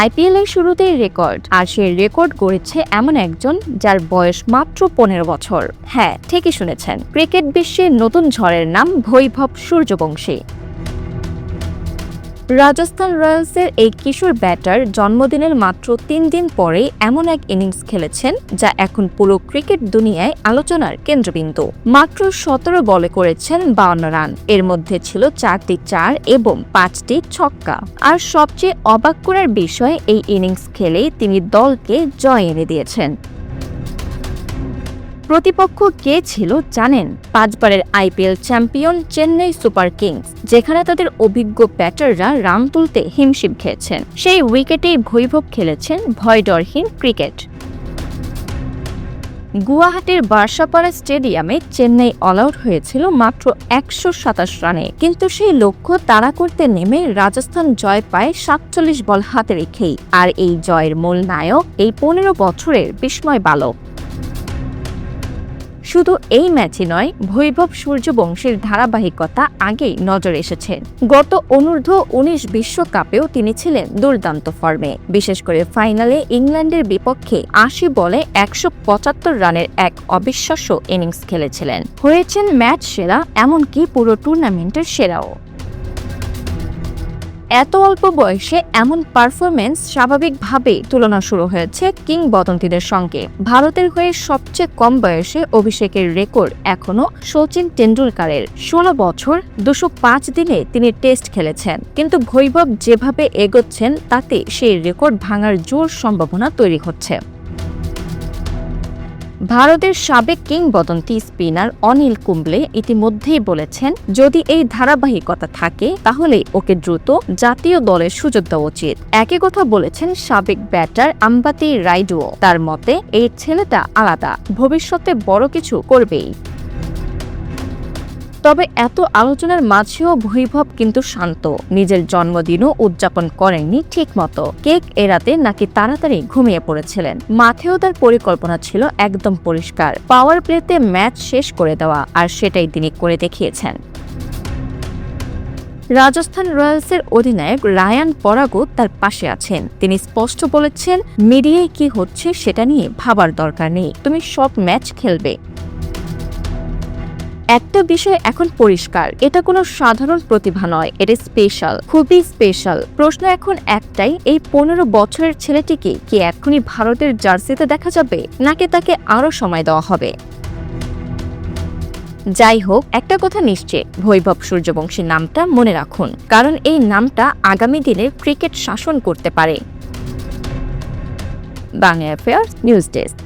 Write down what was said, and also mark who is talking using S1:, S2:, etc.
S1: IPL এর শুরুতেই record, আর সেই রেকর্ড গড়েছে এমন একজন যার বয়স মাত্র 15 বছর। হ্যাঁ, ঠিকই শুনেছেন, ক্রিকেট বিশ্বে নতুন ঝড়ের নাম বৈভব সূর্যবংশী। রাজস্থান রয়্যালসের এই কিশোর ব্যাটার জন্মদিনের মাত্র 3 দিন পরে এমন এক ইনিংস খেলেছেন যা এখন পুরো ক্রিকেট দুনিয়ায় আলোচনার কেন্দ্রবিন্দু। মাত্র 17 বলে করেছেন 52 রান, এর মধ্যে ছিল 4টি 4 এবং 5টি ছক্কা। আর সবচেয়ে অবাক করার বিষয়, এই ইনিংস খেলেই তিনি দলকে জয় এনে দিয়েছেন। প্রতিপক্ষ কে ছিল জানেন? 5 বারের IPL champion Chennai Super Kings, যেখানে তাদের অভিজ্ঞ ব্যাটাররা রান তুলতে হিমশিম খেয়েছেন। সেই উইকেটেই বৈভব খেলেছেন ভয়ডরহীন ক্রিকেট। গুয়াহাটির বার্সাপাড়া স্টেডিয়ামে চেন্নাই অল আউট হয়েছিল মাত্র 127 রানে, কিন্তু সেই লক্ষ্য তাড়া করতে নেমে রাজস্থান জয় পায় 47 বল হাতে রেখেই। আর এই জয়ের মূল নায়ক এই 15 বছরের বিস্ময় বালক। শুধু এই ম্যাচই নয়, বৈভব সূর্যবংশীর ধারাবাহিকতা আগেই নজরে এসেছে। গত অনূর্ধ্ব-19 বিশ্বকাপেও তিনি ছিলেন দুর্দান্ত ফর্মে। বিশেষ করে ফাইনালে ইংল্যান্ডের বিপক্ষে 80 বলে 175 রানের এক অবিশ্বাস্য ইনিংস খেলেছিলেন। হয়েছেন ম্যাচ সেরা, এমনকি পুরো টুর্নামেন্টের সেরাও। এত অল্প বয়সে এমন পারফরমেন্স স্বাভাবিকভাবেই তুলনা শুরু হয়েছে কিংবদন্তিদের সঙ্গে। ভারতের হয়ে সবচেয়ে কম বয়সে অভিষেকের রেকর্ড এখনো শচীন টেন্ডুলকারের। 16 বছর 205 দিনে তিনি টেস্ট খেলেছেন, কিন্তু বৈভব যেভাবে এগোচ্ছেন তাতে সেই রেকর্ড ভাঙার জোর সম্ভাবনা তৈরি হচ্ছে। ভারতের সাবেক কিংবদন্তি স্পিনার অনিল কুম্বলে ইতিমধ্যেই বলেছেন, যদি এই ধারাবাহিকতা থাকে তাহলে ওকে দ্রুত জাতীয় দলের সুযোগ দেওয়া উচিত। একই কথা বলেছেন সাবেক ব্যাটার আম্বাতি রাইডুও। তার মতে এই ছেলেটা আলাদা, ভবিষ্যতে বড় কিছু করবেই। তবে এত আলোচনার মাঝেও বৈভব কিন্তু শান্ত। নিজের জন্মদিনও উদযাপন করেননি ঠিক মতো। কেক এড়াতে নাকি তাড়াতাড়ি ঘুমিয়ে পড়েছিলেন। মাঠেও তার পরিকল্পনা ছিল একদম পরিষ্কার, পাওয়ার প্লেতে ম্যাচ শেষ করে দেওয়া, আর সেটাই তিনি করে দেখিয়েছেন। রাজস্থান রয়্যালসের অধিনায়ক রায়ান পরাগও তার পাশে আছেন। তিনি স্পষ্ট বলেছেন, মিডিয়ায় কি হচ্ছে সেটা নিয়ে ভাবার দরকার নেই, তুমি সব ম্যাচ খেলবে। একটা বিষয় এখন পরিষ্কার, এটা কোনো সাধারণ প্রতিভা নয়, এটা স্পেশাল, খুবই স্পেশাল। প্রশ্ন এখন একটাই, এই 15 বছরের ছেলেটিকে কি এখনই ভারতের জার্সিতে দেখা যাবে, নাকি তাকে আরো সময় দেওয়া হবে? যাই হোক, একটা কথা নিশ্চিত, বৈভব সূর্যবংশী নামটা মনে রাখুন, কারণ এই নামটা আগামী দিনে ক্রিকেট শাসন করতে পারে। Bangla affairs news desk.